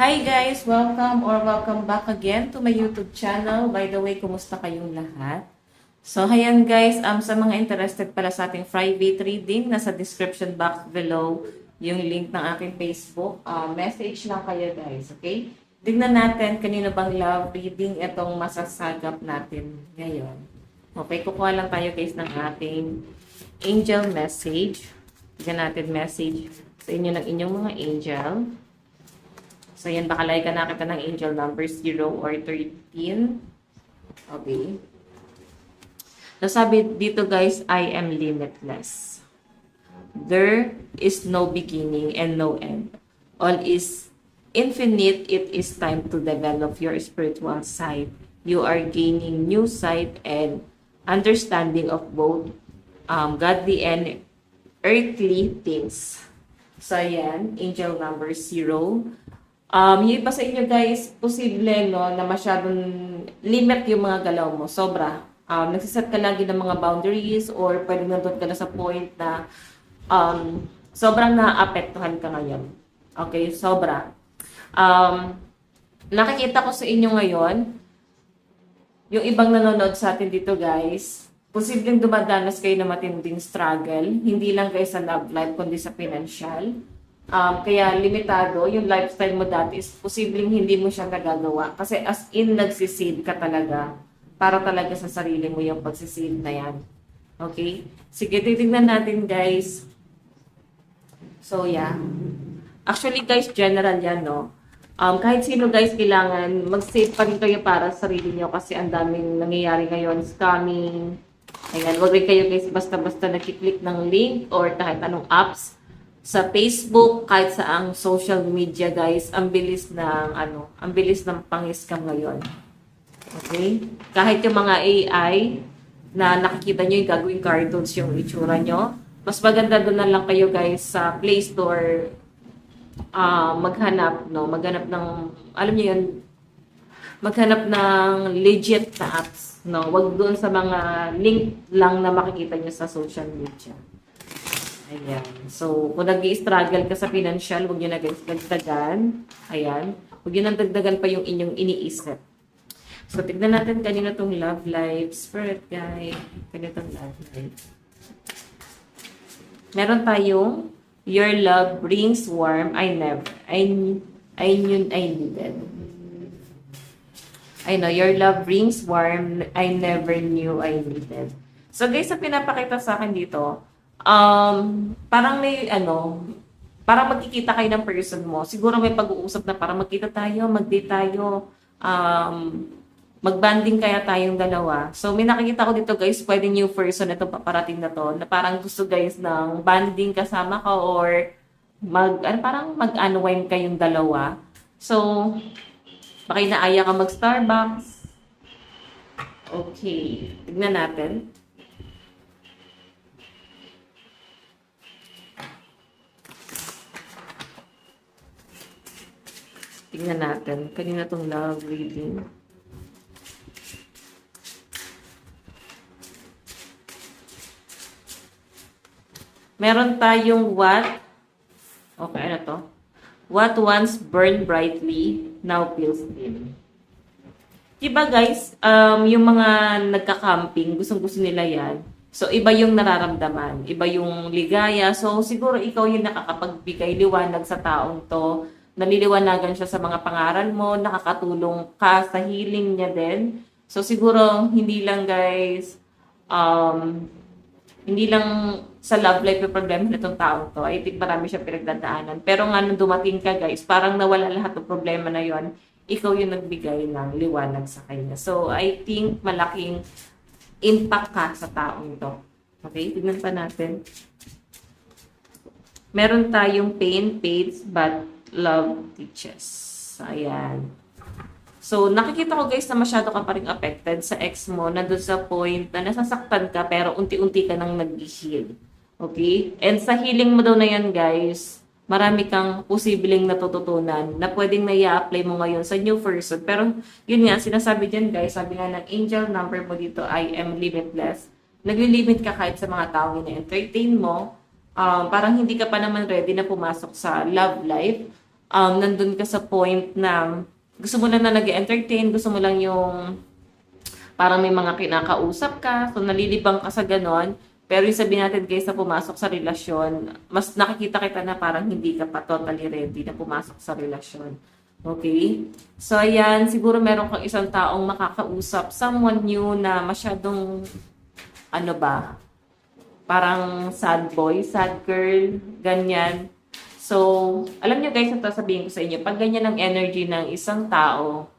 Hi guys! Welcome back again to my YouTube channel. By the way, kumusta kayong lahat? So, ayan guys, sa mga interested pala sa ating private reading, nasa description box below yung link ng aking Facebook. Message lang kayo guys, okay? Tignan natin kanino bang love reading itong masasagap natin ngayon. Okay, kukuha lang tayo guys ng ating angel message. Tignan natin message sa inyo ng inyong mga angel. So, yan, baka like ka nakita ng angel number 0 or 13. Okay. So, sabi dito guys, I am limitless. There is no beginning and no end. All is infinite. It is time to develop your spiritual side. You are gaining new sight and understanding of both godly and earthly things. So, yan, angel number 0. Yung iba sa inyo guys, posible no, na masyadong limit yung mga galaw mo. Sobra. Nagsiset ka lagi ng mga boundaries or pwede nandun ka na sa point na sobrang naapektuhan ka ngayon. Okay, sobra. Nakikita ko sa inyo ngayon, yung ibang nanonood sa atin dito guys, posibleng dumadanas kayo na matinding struggle, hindi lang kayo sa love life, kundi sa financial. Kaya limitado, yung lifestyle mo dati is posibleng hindi mo siya nagagawa. Kasi as in, nagsisave ka talaga para talaga sa sarili mo yung pagsisave na yan. Okay? Sige, titignan natin guys. So, yeah. Actually guys, general yan, no? Kahit sino guys, kailangan mag-save pa rin kayo para sa sarili nyo kasi ang daming nangyayari ngayon, scamming. Ayan, wag rin kayo guys basta-basta nagkiklik ng link or kahit anong apps. Sa Facebook, kahit sa ang social media guys, ang bilis ng pang-scam ngayon. Okay? Kahit yung mga AI na nakikita nyo yung gagawing cartoons yung itsura nyo, mas maganda doon na lang kayo guys sa Play Store maghanap ng, alam nyo yun, maghanap ng legit na apps. No? Wag doon sa mga link lang na makikita nyo sa social media. Ayan. So, kung nag-i-struggle ka sa financial, huwag nyo na dagdagan. Ayan. Huwag nyo na dagdagan pa yung inyong iniisip. So, tignan natin kanina itong love life. Spirit guide. Kanina itong love life. Meron tayong, your love brings warm. I knew I needed. I know, your love brings warm. I never knew I needed. So, guys, sa pinapakita sa akin dito, parang may parang magkikita kayo ng person mo. Siguro may pag-uusap na parang magkita tayo, mag-date tayo, mag-banding kaya tayong dalawa. So may nakikita ko dito guys, pwede new person itong paparating na to, na parang gusto guys ng banding kasama ka or parang mag-unwind kayong dalawa. So baka inaaya ka mag-Starbucks. Okay, tignan natin. Tingnan natin. Kanina itong love reading. Meron tayong what? Okay, ano to? What once burned brightly, now feels dim. Diba guys, yung mga nagka-camping, gustong-gusto nila yan. So, iba yung nararamdaman. Iba yung ligaya. So, siguro ikaw yung nakakapagbigay liwanag sa taong to. Naliliwanagan siya sa mga pangaral mo, nakakatulong ka sa healing niya din. So siguro hindi lang guys, hindi lang sa love life yung problema nitong taong to. I think marami siya pinagdadaanan. Pero nga nung dumating ka guys, parang nawala lahat ng problema na yon. Ikaw yung nagbigay ng liwanag sa kanya. So I think malaking impact ka sa taong to. Okay, tignan pa natin. Meron tayong pain fades but love teaches. Ayan. So, nakikita ko guys na masyado ka pa rin affected sa ex mo, nandun sa point na nasasaktan ka pero unti-unti ka nang nag-heal. Okay? And sa healing mo daw na yan guys, marami kang posibleng natututunan na pwedeng na-i-apply mo ngayon sa new person. Pero yun nga, sinasabi dyan guys, sabi nga ng angel number mo dito, I am limitless. naglilimit ka kahit sa mga taong na-entertain mo, parang hindi ka pa naman ready na pumasok sa love life. Nandun ka sa point na gusto mo lang na nag-entertain, gusto mo lang yung parang may mga kinakausap ka, so nalilibang ka sa ganon. Pero yung sabihin natin guys na pumasok sa relasyon, mas nakikita kita na parang hindi ka pa totally ready na pumasok sa relasyon. Okay? So ayan, siguro meron kang isang taong makakausap, someone new na masyadong, ano ba, parang sad boy, sad girl, ganyan. So, alam nyo guys, ito sabihin ko sa inyo, pag ganyan ang energy ng isang tao,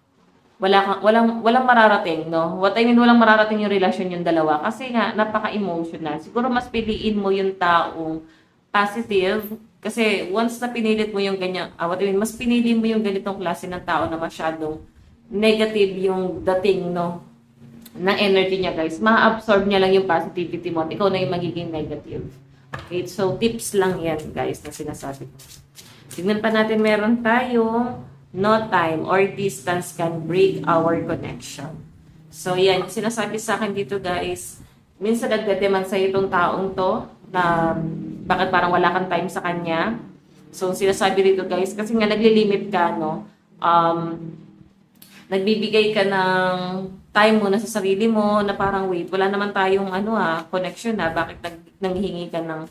walang mararating, no? What I mean, walang mararating yung relasyon yung dalawa. Kasi nga, napaka-emotional. Siguro mas piliin mo yung taong positive. Kasi once na pinilit mo yung ganyan, what I mean, mas pinili mo yung ganitong klase ng tao na masyadong negative yung dating, no? Ng energy niya, guys. Ma-absorb niya lang yung positivity mo at ikaw na yung magiging negative. Okay, so tips lang yan, guys, na sinasabi ko. Tignan pa natin, meron tayong no time or distance can break our connection. So, yan. Sinasabi sa akin dito, guys, minsan nagdademand sa itong taong to na bakit parang wala kang time sa kanya. So, sinasabi dito, guys, kasi nga naglilimit ka, no? Nagbibigay ka ng time mo na sa sarili mo na parang, wait, wala naman tayong connection na. Bakit nanghihingi ka ng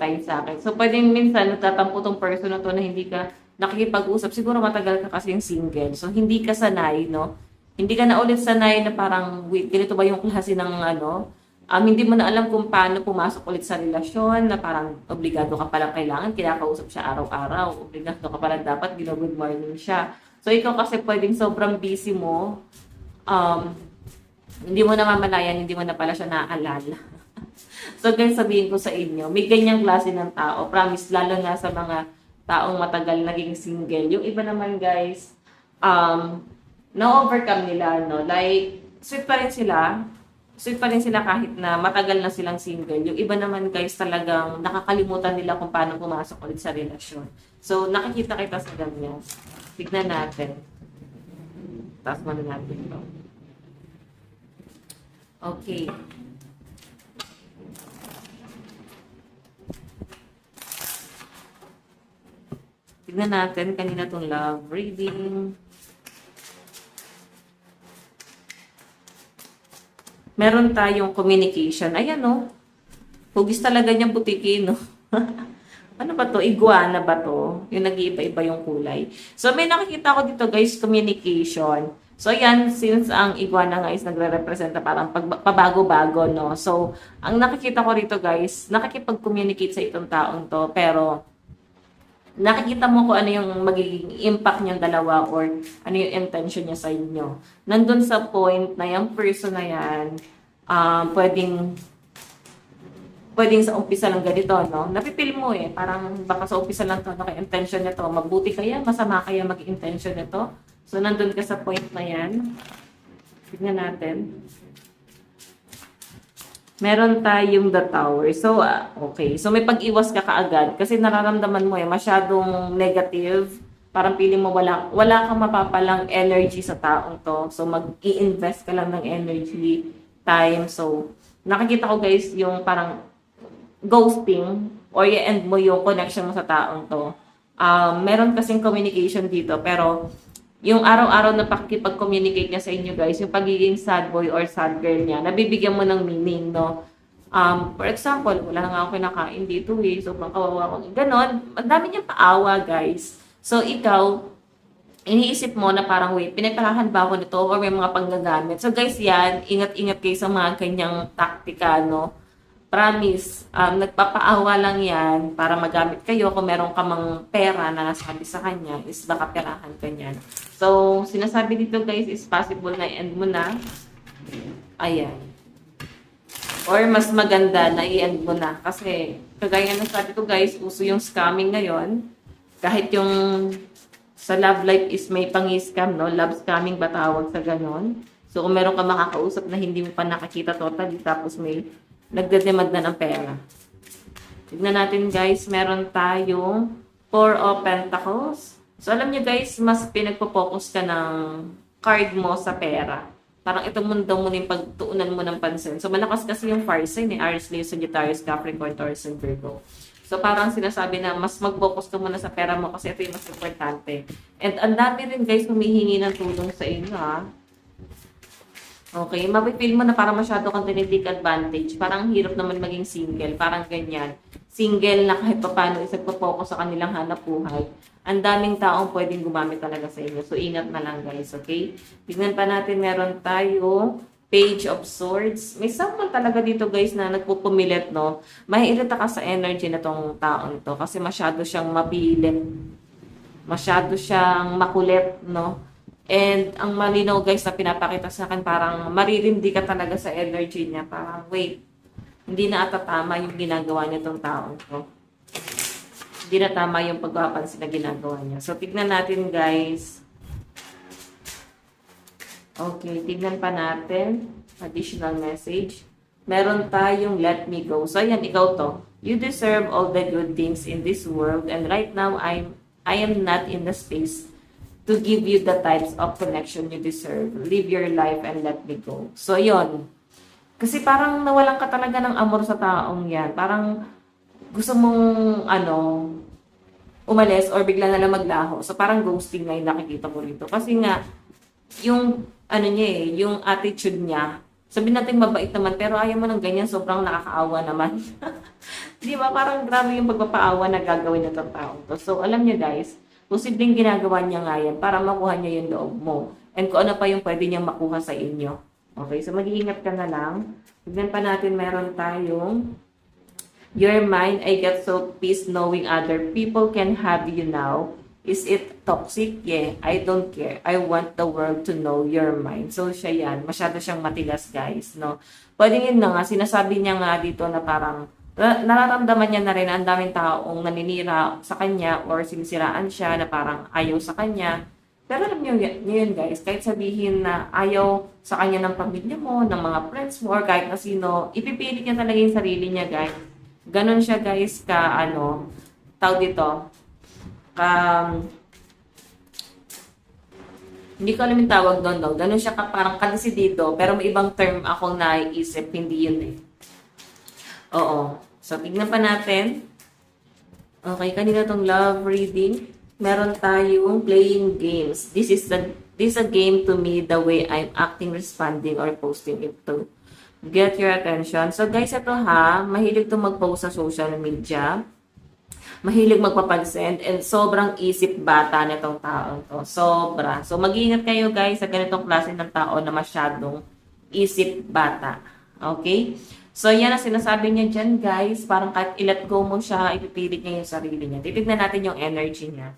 time sa akin? So, pwedeng minsan nagtatampo tong person na to na hindi ka nakikipag-usap, siguro matagal ka kasing single. So, hindi ka sanay, no? Hindi ka na ulit sanay na parang, wait, ganito ba yung klase ng hindi mo na alam kung paano pumasok ulit sa relasyon na parang obligado ka palang kailangan, kinakausap siya araw-araw, obligado ka palang dapat, good morning siya. So, ikaw kasi pwedeng sobrang busy mo, hindi mo na mamalayan, hindi mo na pala siya naaalala. So, guys, sabihin ko sa inyo, may ganyang klase ng tao, promise, lalo na sa mga taong matagal naging single. Yung iba naman guys, na-overcome nila, no? Like, sweet pa rin sila kahit na matagal na silang single. Yung iba naman guys, talagang nakakalimutan nila kung paano pumasok ulit sa relasyon. So, nakikita kita sa ganyan. Tignan natin. Taas muna natin ito. Okay. Tignan natin kanina itong love reading. Meron tayong communication. Ayan, no? Hugis talaga niyang butiki, no? Ano ba to? Iguana ba to? Yung nag-iiba-iba yung kulay. So, may nakikita ko dito, guys, communication. So, yan, since ang iguana nga is nagre-representa parang pabago-bago, no? So, ang nakikita ko rito, guys, nakikipag-communicate sa itong taong to, pero nakikita mo kung ano yung magiging impact niyang dalawa or ano yung intention niya sa inyo. Nandun sa point na yung person na yan, pwedeng sa umpisa lang ganito, no? Napipil mo parang baka sa umpisa lang to, kaya intention nito, mabuti kaya, masama kaya maging intention nito. So, nandun ka sa point na yan. Tignan natin. Meron tayong the tower. So, okay. So, may pag-iwas ka kaagad kasi nararamdaman mo masyadong negative. Parang feeling mo wala kang mapapalang energy sa taong to. So, mag-i-invest ka lang ng energy, time. So, nakikita ko guys yung parang ghosting or i-end mo yung connection mo sa taong to. Meron kasing communication dito pero yung araw-araw na pakikipag-communicate niya sa inyo guys, yung pagiging sad boy or sad girl niya, nabibigyan mo ng meaning, no? For example, wala nga ako kinakain dito sobrang kawawa ko. Ganon, ang dami niyang paawa guys. So ikaw, iniisip mo na parang wait, pinagpalahan ba ako nito or may mga panggagamit? So guys yan, ingat-ingat kayo sa mga kanyang taktika, no? Promise, nagpapaawa lang yan para magamit kayo. Kung meron ka mang pera na nasabi sa kanya, is baka perahan ka niyan. So, sinasabi dito guys, is possible na i-end mo na. Ayan. Or mas maganda na i-end mo na. Kasi, kagaya ng sabi ko guys, uso yung scamming ngayon. Kahit yung sa love life is may pang-scam, no? Love scamming ba tawag sa ganon? So, kung meron ka makakausap na hindi mo pa nakakita totally, tapos may nagdedemand na ng pera. Tignan natin guys, meron tayong 4 of Pentacles. So alam nyo guys, mas pinagpo-focus ka ng card mo sa pera. Parang itong mundo mo yung pagtuunan mo ng pansin. So, malakas kasi yung fire sign ni Aries, Leo, Sagittarius, Capricorn, Taurus, and Virgo. So, parang sinasabi na mas mag-focus ka muna sa pera mo kasi ito yung mas importante. And ang dami rin guys humihingi ng tulong sa inyo, ha? Okay, mapipil mo na parang masyado kang tinitake advantage. Parang hirap naman maging single. Parang ganyan. Single na kahit pa paano isa focus sa kanilang hanap buhay. Ang daming taong pwedeng gumamit talaga sa inyo. So, ingat na lang guys, okay? Tignan pa natin, meron tayo Page of Swords. May someone talaga dito guys na nagpupumilit, no? Maiirita ka sa energy na tong taon to kasi masyado siyang mapilit. Masyado siyang makulit, no? And ang malinaw guys na pinapakita sa akin, parang maririndi ka talaga sa energy niya. Parang wait, hindi na ata tama yung ginagawa niya tong taong to. Hindi na tama yung pagpapansin na ginagawa niya. So, tignan natin guys. Okay, tignan pa natin. Additional message. Meron tayong let me go. So, ayan, ikaw to. You deserve all the good things in this world and right now, I am not in the space to give you the types of connection you deserve. Live your life and let me go. So, yun. Kasi parang nawalan ka talaga ng amor sa taong yan. Parang gusto mong, umalis or bigla na lang maglaho. So, parang ghosting na yung nakikita ko rito. Kasi nga, yung, yung attitude niya, sabihin natin mabait naman, pero ayaw mo ng ganyan, sobrang nakakaawa naman. Di ba? Parang grabe yung pagpapaawa na gagawin ng taong to. So, alam niyo guys, posibleng ginagawa niya nga yan para makuha niya yung loob mo. And kung ano pa yung pwede niyang makuha sa inyo. Okay, so mag-iingat ka na lang. Tignan pa natin, meron tayong your mind, I get so peace knowing other people can have you now. Is it toxic? Yeah, I don't care. I want the world to know your mind. So, siya yan. Masyado siyang matigas, guys, no? Pwede yun na nga, sinasabi niya nga dito na parang nararamdaman niya na rin ang daming taong naninira sa kanya or sinisiraan siya na parang ayaw sa kanya. Pero alam niyo yun guys, kahit sabihin na ayaw sa kanya ng pamilya mo, ng mga friends mo, or kahit na sino, ipipilit niya talaga yung sarili niya guys. Ganon siya guys tawag dito, hindi ko alam yung tawag doon, no? Ganon siya parang kadesidido, pero may ibang term akong naiisip, hindi yun eh. Oo. So, tignan pa natin. Okay, kanina tong love reading. Meron tayong playing games. This is a game to me the way I'm acting, responding, or posting it to get your attention. So, guys, ito ha, mahilig to mag-post sa social media. Mahilig magpapansin and sobrang isip bata nitong taong to. Sobra. So, mag-iingat kayo guys sa ganitong klase ng tao na masyadong isip bata. Okay? So, yan ang sinasabi niya dyan, guys. Parang kahit i-let go mo siya, ipipilit niya yung sarili niya. Titignan natin yung energy niya.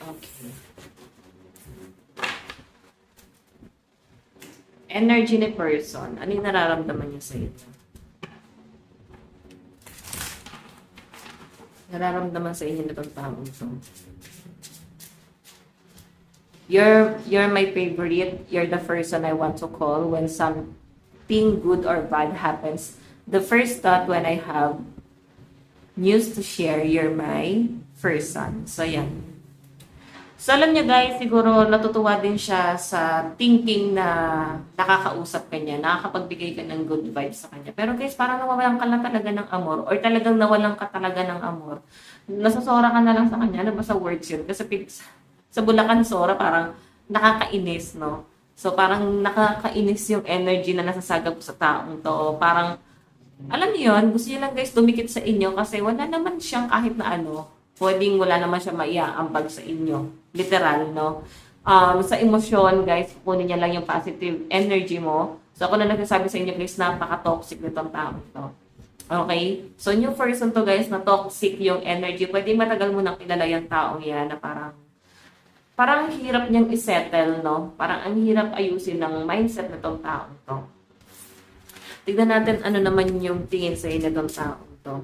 Okay. Energy ni person. Ano yung nararamdaman niya sa inyo? Nararamdaman sa inyo na itong taong ito. You're my favorite. You're the person I want to call when something good or bad happens. The first thought when I have news to share, you're my first son. So, yan. So, alam niya guys, siguro natutuwa din siya sa thinking na nakakausap ka niya, nakakapagbigay ka ng good vibes sa kanya. Pero guys, parang nawawalan ka lang talaga ng amor or talagang nawalan ka talaga ng amor. Nasasora ka na lang sa kanya. Ano ba sa words yun? Kasi sa Bulacan Sora, parang nakakainis, no? So, parang nakakainis yung energy na nasasagap sa taong to. Parang, alam niyo yun, gusto niyo lang guys dumikit sa inyo kasi wala naman siyang kahit na pwedeng wala naman siya maiaambag sa inyo. Literal, no? Sa emosyon, guys, kunin niya lang yung positive energy mo. So, ako na nagsasabi sa inyo, guys, napaka-toxic nitong taong to. Okay? So, new person to, guys, na toxic yung energy. Pwede matagal mo nang kilala yung taong yan na parang hirap niyang isettle, no? Parang ang hirap ayusin ng mindset na tong taong to. Tignan natin ano naman yung tingin sa inyo tong taong to.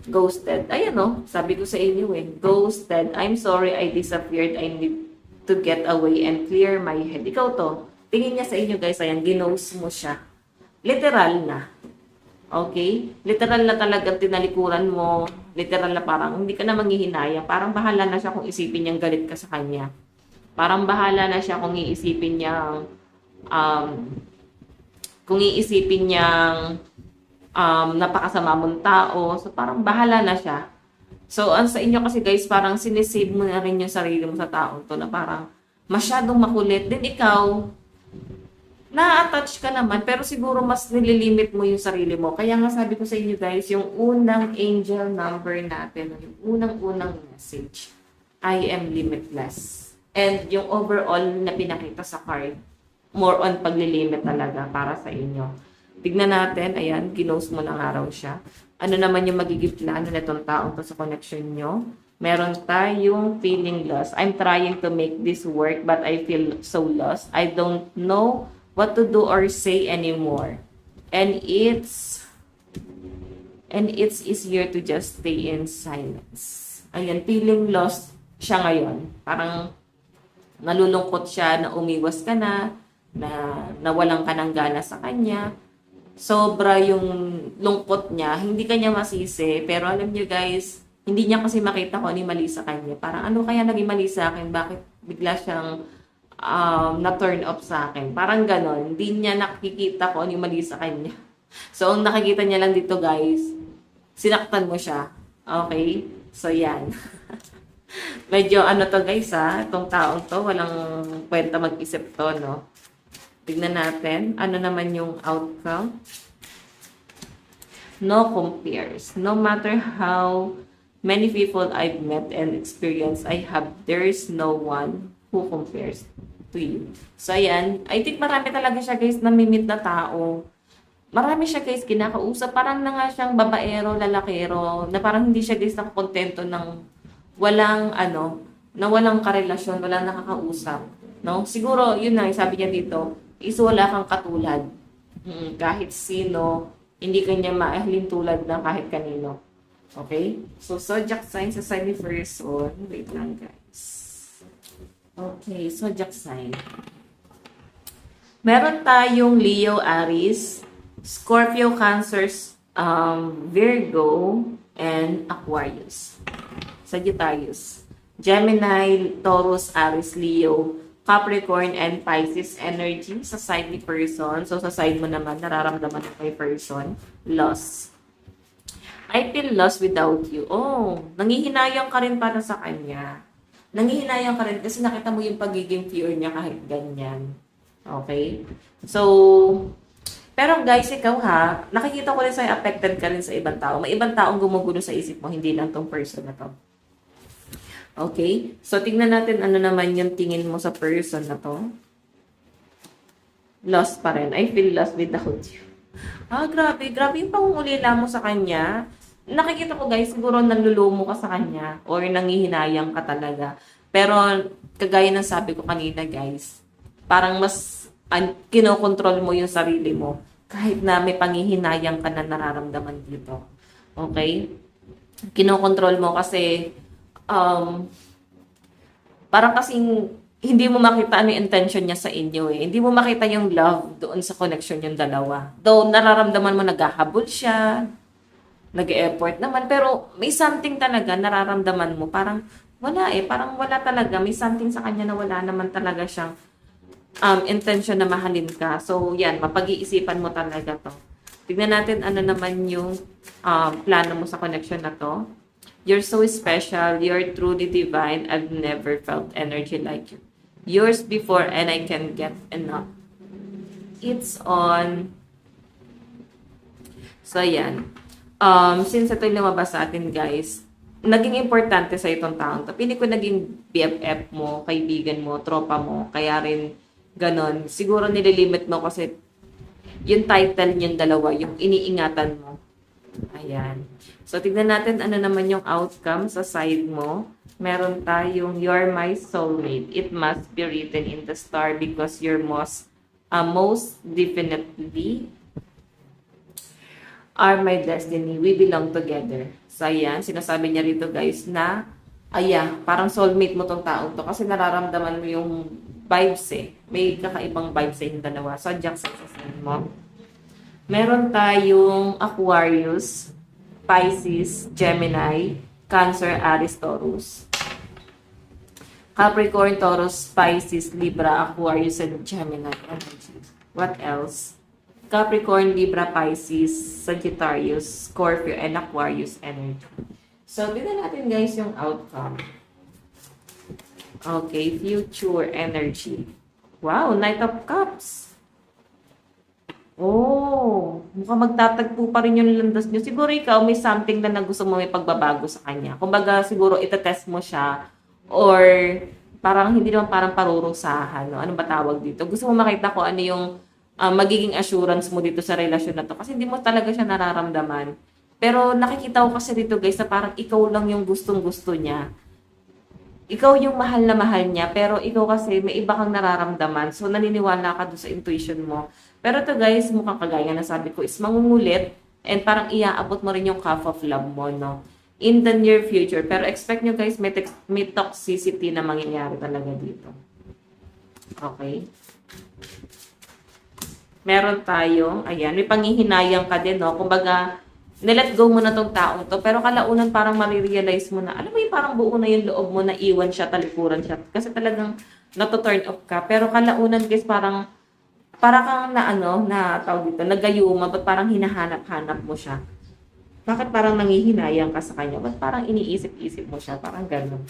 Ghosted. Ayan, no? Sabi ko sa inyo Ghosted. I'm sorry I disappeared. I need to get away and clear my head. Ikaw to. Tingin niya sa inyo, guys. Ayan, ginose mo siya. Literal na. Okay? Literal na talagang tinalikuran mo. literal na parang hindi ka na manghihinayang. Parang bahala na siya kung isipin niyang galit ka sa kanya. Parang bahala na siya kung iisipin niyang um, napakasama mong tao. So, parang bahala na siya. So, ang sa inyo kasi guys, parang sinisave mo na rin yung sarili mo sa taong to na parang masyadong makulit. Then ikaw, na-attach ka naman, pero siguro mas nililimit mo yung sarili mo. Kaya nga sabi ko sa inyo guys, yung unang angel number natin, yung unang-unang message, I am limitless. And yung overall na pinakita sa card, more on paglilimit talaga para sa inyo. Tignan natin, ayan, ginost mo ng araw siya. Ano naman yung magiging plano na itong taong to sa connection nyo? Meron tayong feeling lost. I'm trying to make this work, but I feel so lost. I don't know what to do or say anymore. And it's easier to just stay in silence. Ayan, feeling lost siya ngayon. Parang nalulungkot siya na umiwas ka na nawalan ka ng gana sa kanya. Sobra yung lungkot niya. Hindi kanya masisi. Pero alam niyo guys, hindi niya kasi makita kung ano yung mali sa kanya. Parang ano kaya naging mali sa akin? Bakit bigla siyang na-turn off sa akin. Parang ganon. Hindi niya nakikita kung ano yung mali sa kanya. So, ang nakikita niya lang dito, guys, sinaktan mo siya. Okay? So, yan. Medyo ano to, guys, ha? Itong taong to, walang kwenta mag-isip to, no? Tignan natin. Ano naman yung outcome? No compares. No matter how many people I've met and experienced, there is no one who compares to you. So, ayan. I think marami talaga siya, guys, namimit na tao. Marami siya, guys, kinakausap. Parang na nga siyang babaero, lalakero, na parang hindi siya, guys, nakakontento ng walang, na walang karelasyon, walang nakakausap. No? Siguro, yun na, sabi niya dito, is wala kang katulad. Kahit sino, hindi kanya maahalin tulad na kahit kanino. Okay? So, zodiac sign sa sign ni person. Wait lang, guys. Okay, zodiac sign. Meron tayong Leo, Aries, Scorpio, Cancer, Virgo, and Aquarius. Sagittarius. Gemini, Taurus, Aries, Leo, Capricorn, and Pisces energy sa side ni person. So, sa side mo naman, nararamdaman mo kay person, loss. I feel lost without you. Oh, nangihinayang ka rin para sa kanya. Nangihinayang ka rin kasi nakita mo yung pagiging pure niya kahit ganyan. Okay? So, pero guys, ikaw ha, nakikita ko rin sa'yo affected ka rin sa ibang tao. May ibang taong gumugulo sa isip mo, hindi lang tong person na to. Okay? So, tignan natin ano naman yung tingin mo sa person na to. Lost pa rin. I feel lost without you. Grabe. Grabe yung pangungulila mo sa kanya. Nakikita ko guys, siguro nanlulumo ka sa kanya or nangihinayang ka talaga. Pero kagaya ng sabi ko kanina guys, parang mas kinokontrol mo yung sarili mo kahit na may panghihinayang ka na nararamdaman dito. Okay? Kinokontrol mo kasi parang kasing hindi mo makita ano yung intention niya sa inyo eh. Hindi mo makita yung love doon sa connection yung dalawa. Though nararamdaman mo naghahabol siya, nag-e-effort naman, pero may something talaga nararamdaman mo. Parang wala eh, parang wala talaga. May something sa kanya na wala naman talaga siyang intention na mahalin ka. So yan, mapag-iisipan mo talaga to. Tignan natin ano naman yung plano mo sa connection na to. You're so special. You're truly divine. I've never felt energy like you. Yours before and I can't get enough. It's on. So yan. Since ito yung lumabas sa atin, guys, naging importante sa itong taong to. Pili ko naging BFF mo, kaibigan mo, tropa mo, kaya rin ganon. Siguro nililimit mo kasi yung title niyong dalawa, yung iniingatan mo. Ayan. So, tignan natin ano naman yung outcome sa side mo. Meron tayong, you're my soulmate. It must be written in the star because you're most definitely are my destiny. We belong together. So, ayan, sinasabi niya rito guys na, parang soulmate mo tong taong to kasi nararamdaman mo yung vibes eh. May kakaibang vibes sa yung dalawa. So, Jack sa mo. Meron tayong Aquarius. Pisces, Gemini, Cancer, Aries, Taurus. Capricorn, Taurus, Pisces, Libra, Aquarius, and Gemini energy. What else? Capricorn, Libra, Pisces, Sagittarius, Scorpio, and Aquarius energy. So, tignan natin guys yung outcome. Okay, future energy. Wow, Knight of Cups. Oh, mukhang magtatagpo pa rin yung landas nyo. Siguro ikaw may something na gusto mo may pagbabago sa kanya. Kumbaga, siguro itetest mo siya or parang hindi naman parang parurusahan. No? Ano ba tawag dito? Gusto mo makita ko ano yung magiging assurance mo dito sa relasyon na to. Kasi hindi mo talaga siya nararamdaman. Pero nakikita ko kasi dito guys na parang ikaw lang yung gustong-gusto niya. Ikaw yung mahal na mahal niya, pero ikaw kasi may iba kang nararamdaman. So, naniniwala ka doon sa intuition mo. Pero to guys, mukhang kagaya na sabi ko, is mangungulit and parang iaabot mo rin yung cup of love mo, no? In the near future. Pero expect nyo guys, may toxicity na mangyayari talaga dito. Okay? Meron tayong, ayan, may panghihinayang ka din, no? Kumbaga, nilet go mo na tong taong to, pero kalaunan parang marirealize mo na, alam mo yung parang buo na yung loob mo na iwan siya, talikuran siya. Kasi talagang nato-turn off ka. Pero kalaunan guys, parang kang na ano, na tawag dito, nagayuma, ba't parang hinahanap-hanap mo siya? Bakit parang nangihinayang ka sa kanya? Ba't parang iniisip-isip mo siya? Parang gano'n.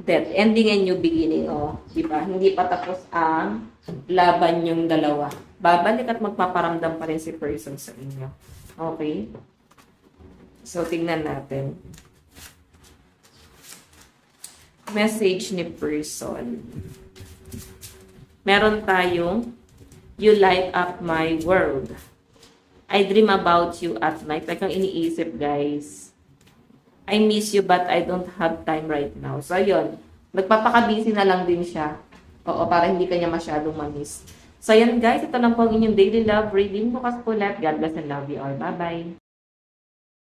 Death, ending and new beginning, oh. Diba? Hindi pa tapos ang laban yung dalawa. Babalik at magpaparamdam pa rin si person sa inyo. Okay? So, tingnan natin. Message ni person. Meron tayong, you light up my world. I dream about you at night. Like ang iniisip, guys. I miss you but I don't have time right now. So, ayun. Nagpapaka-busy na lang din siya. Oo, para hindi kanya masyadong ma-miss. So, yan guys. Ito lang po ang inyong daily love reading. Bukas po lahat. God bless and love you all. Bye-bye.